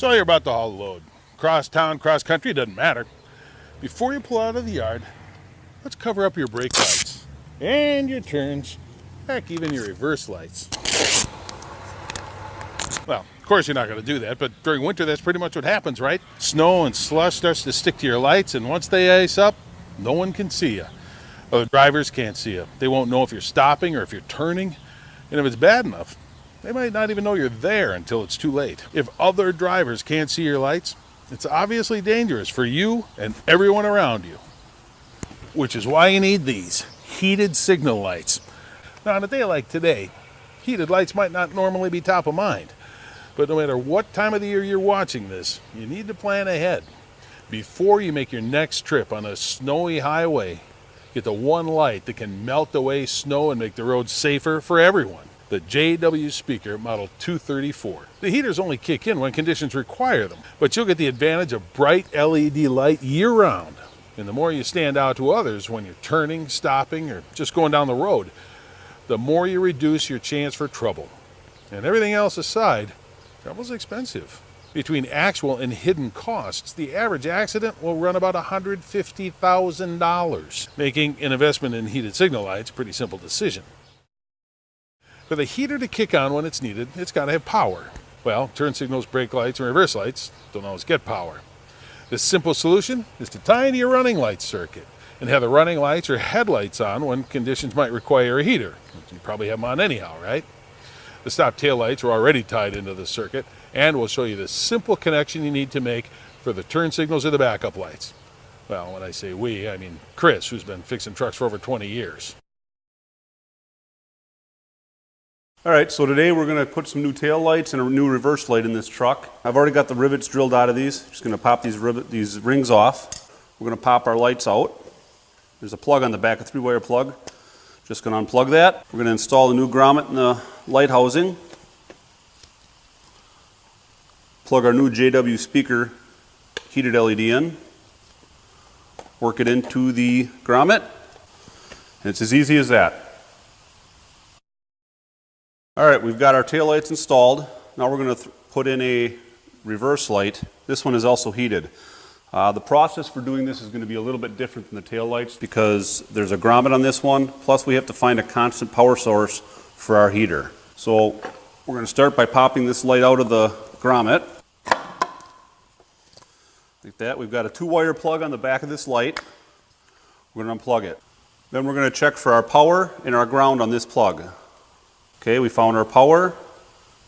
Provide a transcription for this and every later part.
So you're about to haul a load. Cross town, cross country, doesn't matter. Before you pull out of the yard, let's cover up your brake lights and your turns, heck, even your reverse lights. Well, of course you're not going to do that, but during winter that's pretty much what happens, right? Snow and slush starts to stick to your lights, and once they ice up, no one can see you. Other drivers can't see you. They won't know if you're stopping or if you're turning, and if it's bad enough, they might not even know you're there until it's too late. If other drivers can't see your lights, it's obviously dangerous for you and everyone around you. Which is why you need these heated signal lights. Now, on a day like today, heated lights might not normally be top of mind. But no matter what time of the year you're watching this, you need to plan ahead. Before you make your next trip on a snowy highway, get the one light that can melt away snow and make the roads safer for everyone. The JW Speaker Model 234. The heaters only kick in when conditions require them, but you'll get the advantage of bright LED light year-round. And the more you stand out to others when you're turning, stopping, or just going down the road, the more you reduce your chance for trouble. And everything else aside, trouble's expensive. Between actual and hidden costs, the average accident will run about $150,000, making an investment in heated signal lights a pretty simple decision. For the heater to kick on when it's needed, it's got to have power. Well, turn signals, brake lights, and reverse lights don't always get power. The simple solution is to tie into your running light circuit and have the running lights or headlights on when conditions might require a heater. You probably have them on anyhow, right? The stop tail lights are already tied into the circuit, and we'll show you the simple connection you need to make for the turn signals or the backup lights. Well, when I say we, I mean Chris, who's been fixing trucks for over 20 years. All right, so today we're going to put some new tail lights and a new reverse light in this truck. I've already got the rivets drilled out of these. Just going to pop these rings off. We're going to pop our lights out. There's a plug on the back, a 3-wire plug. Just going to unplug that. We're going to install the new grommet in the light housing. Plug our new JW Speaker heated LED in. Work it into the grommet. And it's as easy as that. All right, we've got our tail lights installed. Now we're going to put in a reverse light. This one is also heated. The process for doing this is going to be a little bit different than the tail lights because there's a grommet on this one, plus we have to find a constant power source for our heater. So we're going to start by popping this light out of the grommet. Like that. We've got a 2-wire plug on the back of this light. We're going to unplug it. Then we're going to check for our power and our ground on this plug. Okay, we found our power,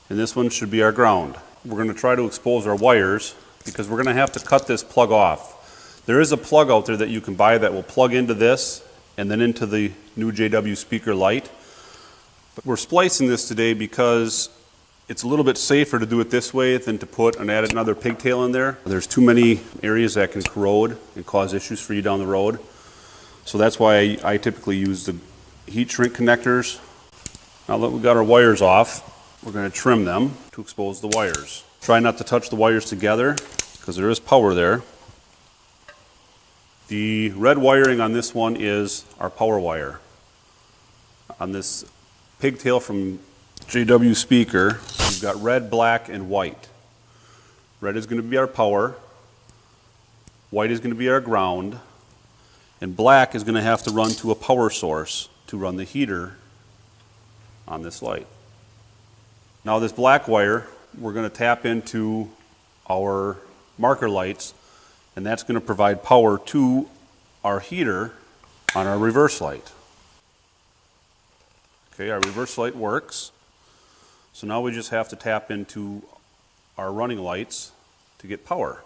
and this one should be our ground. We're going to try to expose our wires because we're going to have to cut this plug off. There is a plug out there that you can buy that will plug into this and then into the new JW Speaker light. But we're splicing this today because it's a little bit safer to do it this way than to put and add another pigtail in there. There's too many areas that can corrode and cause issues for you down the road. So that's why I typically use the heat shrink connectors. Now that we've got our wires off, we're going to trim them to expose the wires. Try not to touch the wires together because there is power there. The red wiring on this one is our power wire. On this pigtail from JW Speaker, we've got red, black, and white. Red is going to be our power, white is going to be our ground, and black is going to have to run to a power source to run the heater on this light. Now this black wire, we're going to tap into our marker lights, and that's going to provide power to our heater on our reverse light. Okay, our reverse light works. So now we just have to tap into our running lights to get power.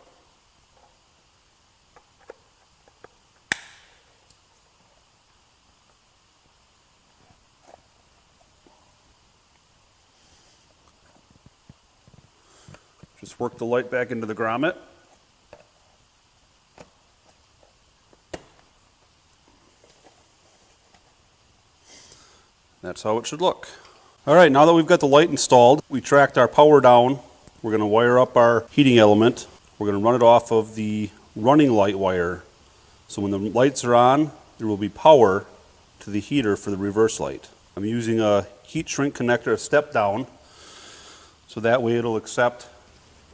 Just work the light back into the grommet. That's how it should look. All right, now that we've got the light installed, we tracked our power down. We're going to wire up our heating element. We're going to run it off of the running light wire. So when the lights are on, there will be power to the heater for the reverse light. I'm using a heat shrink connector, a step down, so that way it'll accept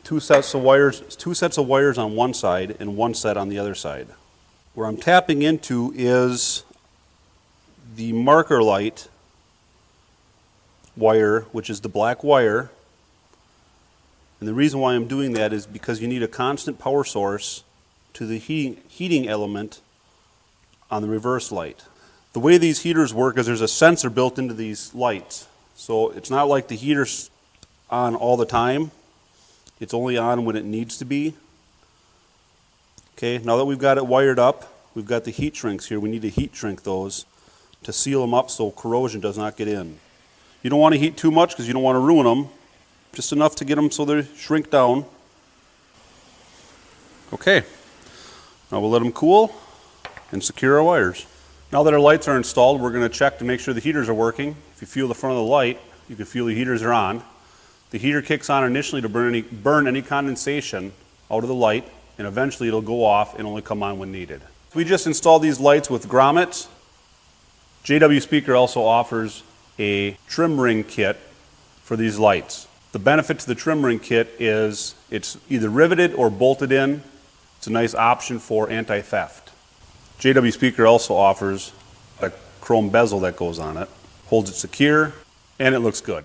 two sets of wires on one side and one set on the other side. Where I'm tapping into is the marker light wire, which is the black wire. And the reason why I'm doing that is because you need a constant power source to the heating element on the reverse light. The way these heaters work is there's a sensor built into these lights. So it's not like the heater's on all the time. It's only on when it needs to be. Okay, now that we've got it wired up, we've got the heat shrinks here. We need to heat shrink those to seal them up so corrosion does not get in. You don't want to heat too much because you don't want to ruin them. Just enough to get them so they shrink down. Okay, now we'll let them cool and secure our wires. Now that our lights are installed, we're going to check to make sure the heaters are working. If you feel the front of the light, you can feel the heaters are on. The heater kicks on initially to burn any condensation out of the light, and eventually it'll go off and only come on when needed. We just installed these lights with grommets. JW Speaker also offers a trim ring kit for these lights. The benefit to the trim ring kit is it's either riveted or bolted in. It's a nice option for anti-theft. JW Speaker also offers a chrome bezel that goes on it, holds it secure, and it looks good.